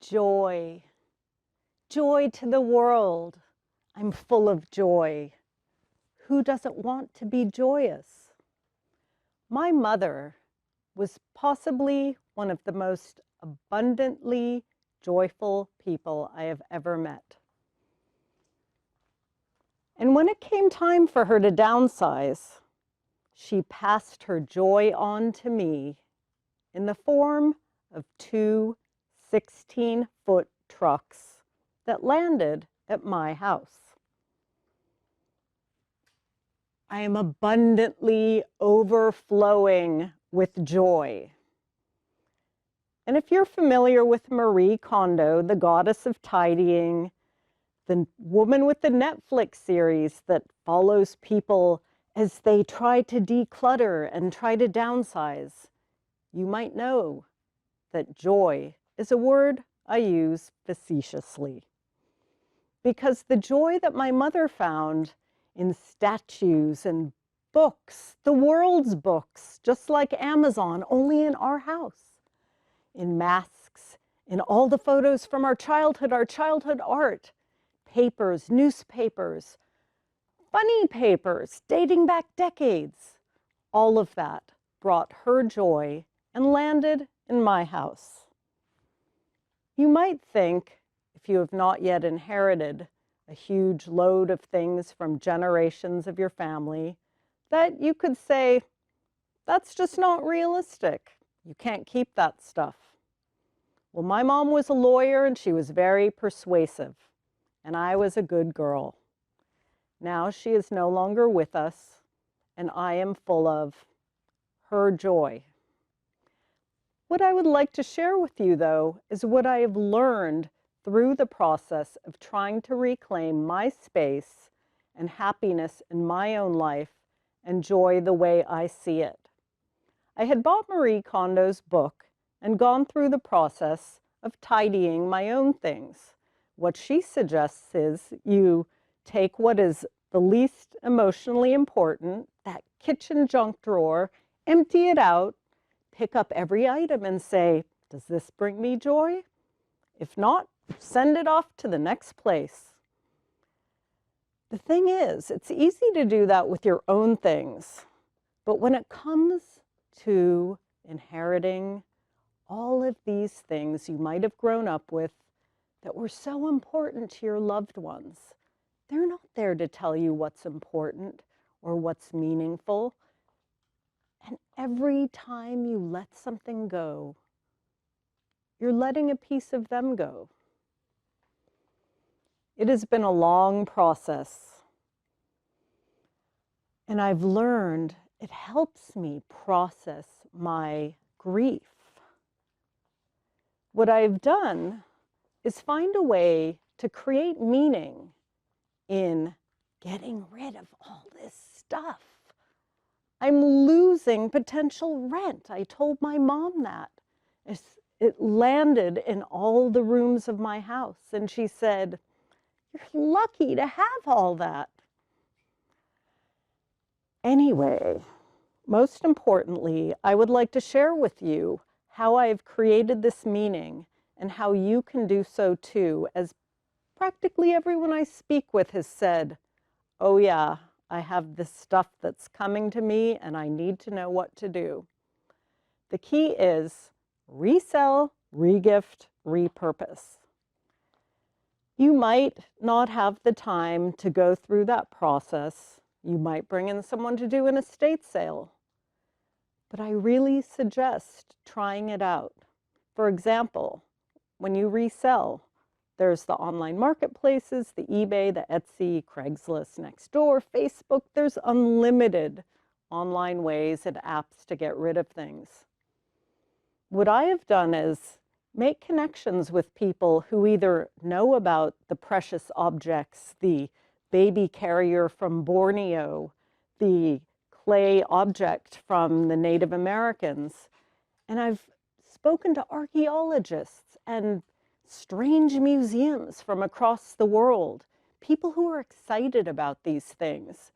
Joy. Joy to the world. I'm full of joy. Who doesn't want to be joyous? My mother was possibly one of the most abundantly joyful people I have ever met. And when it came time for her to downsize, she passed her joy on to me in the form of two 16-foot trucks that landed at my house. I am abundantly overflowing with joy. And if you're familiar with Marie Kondo, the goddess of tidying, the woman with the Netflix series that follows people as they try to declutter and try to downsize, you might know that joy is a word I use facetiously. Because the joy that my mother found in statues and books, the world's books, just like Amazon, only in our house, in masks, in all the photos from our childhood art, papers, newspapers, funny papers dating back decades, all of that brought her joy and landed in my house. You might think, if you have not yet inherited a huge load of things from generations of your family, that you could say, that's just not realistic. You can't keep that stuff. Well, my mom was a lawyer and she was very persuasive, and I was a good girl. Now she is no longer with us, and I am full of her joy. What I would like to share with you, though, is what I have learned through the process of trying to reclaim my space and happiness in my own life and joy the way I see it. I had bought Marie Kondo's book and gone through the process of tidying my own things. What she suggests is you take what is the least emotionally important, that kitchen junk drawer, empty it out, pick up every item and say, does this bring me joy? If not, send it off to the next place. The thing is, it's easy to do that with your own things, but when it comes to inheriting all of these things you might have grown up with that were so important to your loved ones, they're not there to tell you what's important or what's meaningful. And every time you let something go, you're letting a piece of them go. It has been a long process, and I've learned it helps me process my grief. What I've done is find a way to create meaning in getting rid of all this stuff. I'm losing potential rent. I told my mom that. It landed in all the rooms of my house, and she said, "You're lucky to have all that." Anyway, most importantly, I would like to share with you how I have created this meaning and how you can do so too, as practically everyone I speak with has said, oh yeah, I have this stuff that's coming to me and I need to know what to do. The key is resell, regift, repurpose. You might not have the time to go through that process. You might bring in someone to do an estate sale. But I really suggest trying it out. For example, when you resell, there's the online marketplaces, the eBay, the Etsy, Craigslist, Nextdoor, Facebook. There's unlimited online ways and apps to get rid of things. What I have done is make connections with people who either know about the precious objects, the baby carrier from Borneo, the clay object from the Native Americans, and I've spoken to archaeologists and strange museums from across the world, people who are excited about these things.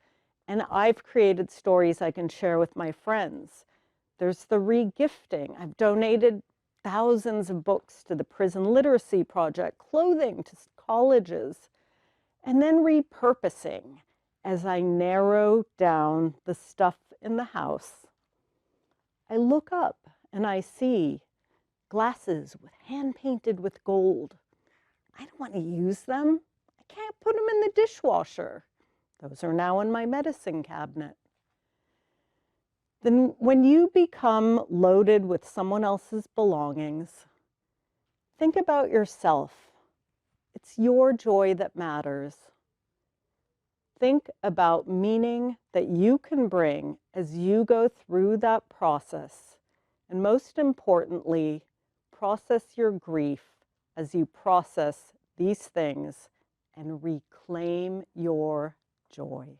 And I've created stories I can share with my friends. There's the regifting. I've donated thousands of books to the Prison Literacy Project, clothing to colleges, and then repurposing as I narrow down the stuff in the house. I look up and I see glasses hand-painted with gold. I don't want to use them. I can't put them in the dishwasher. Those are now in my medicine cabinet. Then when you become loaded with someone else's belongings, think about yourself. It's your joy that matters. Think about meaning that you can bring as you go through that process. And most importantly, process your grief as you process these things and reclaim your joy.